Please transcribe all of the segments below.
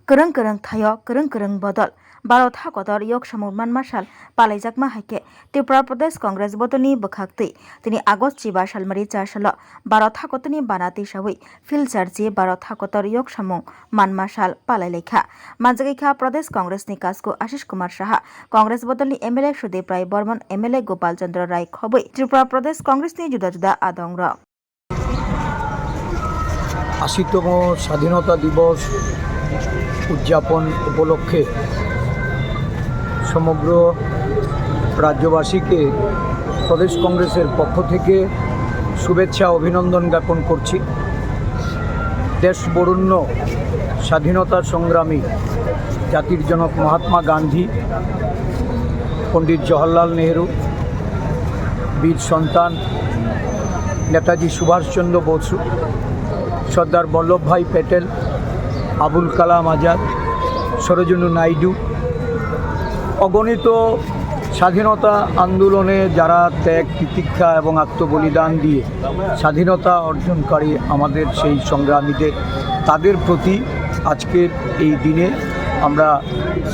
Kereng kereng thayo kereng kereng bodol Baro Thakodor yok samurman masal palaijakma haike Tripura Pradesh Congress botoni bwkhakti tini August chiba salmari 4 salo Baro Thakotoni banati sawi field charji Baro Thakodor yok samung manmasal palailekha manjagikha Pradesh Congress ni kasko Ashish Kumar Saha Congress botoni MLA Sudeep Rai Borman MLA Gopal Chandra Rai khoboi Tripura Pradesh Congress ni juda juda adongra 80তম স্বাধীনতা দিবস উদযাপন উপলক্ষে সমগ্র রাজ্যবাসীকে প্রদেশ কংগ্রেসের পক্ষ থেকে শুভেচ্ছা অভিনন্দন জ্ঞাপন করছি। দেশ বরেণ্য স্বাধীনতা সংগ্রামী জাতির জনক মহাত্মা গান্ধী, পণ্ডিত জওহরলাল নেহেরু, বীর সন্তান নেতাজি সুভাষচন্দ্র বসু, সর্দার বল্লভভাই প্যাটেল, আবুল কালাম আজাদ, সরোজিনী নাইডু, অগণিত স্বাধীনতা আন্দোলনে যারা ত্যাগ তিতিক্ষা এবং আত্মবলিদান দিয়ে স্বাধীনতা অর্জনকারী আমাদের সেই সংগ্রামীদের তাদের প্রতি আজকের এই দিনে আমরা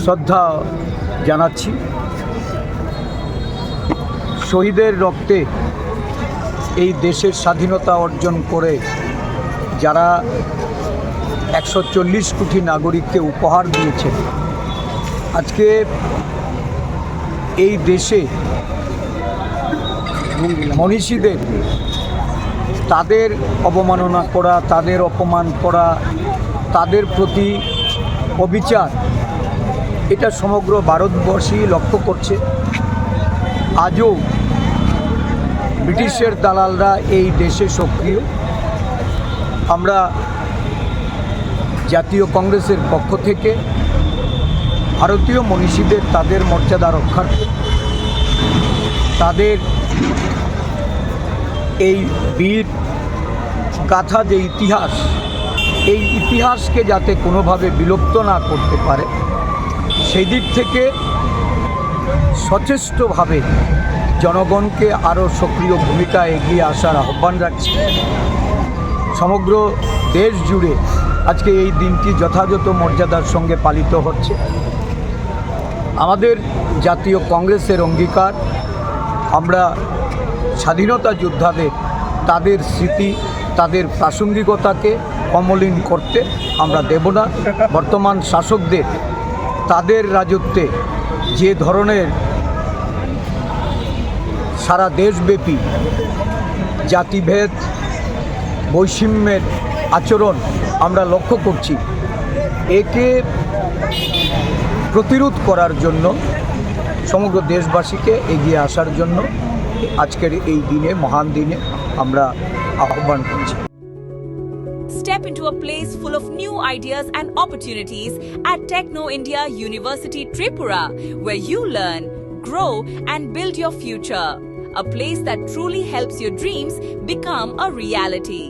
শ্রদ্ধা জানাচ্ছি। শহীদের রক্তে এই দেশের স্বাধীনতা অর্জন করে যারা 140 কোটি নাগরিককে উপহার দিয়েছে, আজকে এই দেশে মনীষীদের তাদের অবমাননা করা, তাদের অপমান করা, তাদের প্রতি অবিচার, এটা সমগ্র ভারতবর্ষী লক্ষ্য করছে। আজও ব্রিটিশের দালালরা এই দেশে সক্রিয়। আমরা জাতীয় কংগ্রেসের পক্ষ থেকে ভারতীয় মনীষীদের তাদের মর্যাদা রক্ষার্থে, তাদের এই বীর গাথা যে ইতিহাস, এই ইতিহাসকে যাতে কোনোভাবে বিলুপ্ত না করতে পারে সেই দিক থেকে সচেষ্টভাবে জনগণকে আরও সক্রিয় ভূমিকা এগিয়ে আসার আহ্বান রাখছি। সমগ্র দেশ জুড়ে আজকে এই দিনটি যথাযথ মর্যাদার সঙ্গে পালিত হচ্ছে। আমাদের জাতীয় কংগ্রেসের অঙ্গীকার, আমরা স্বাধীনতা যোদ্ধাদের তাদের স্মৃতি, তাদের প্রাসঙ্গিকতাকে অমলিন করতে আমরা দেব না। বর্তমান শাসকদের তাদের রাজত্বে যে ধরনের সারা দেশব্যাপী জাতিভেদ বৈষম্যের আচরণ আমরা লক্ষ্য করছি, একে প্রতিরোধ করার জন্য সমগ্র দেশবাসীকে এগিয়ে আসার জন্য আজকের এই দিনে, মহান দিনে আমরা আহ্বান করছি। Step into a place full of new ideas and opportunities at Techno India University Tripura, where you learn, grow and build your future. A place that truly helps your dreams become a reality.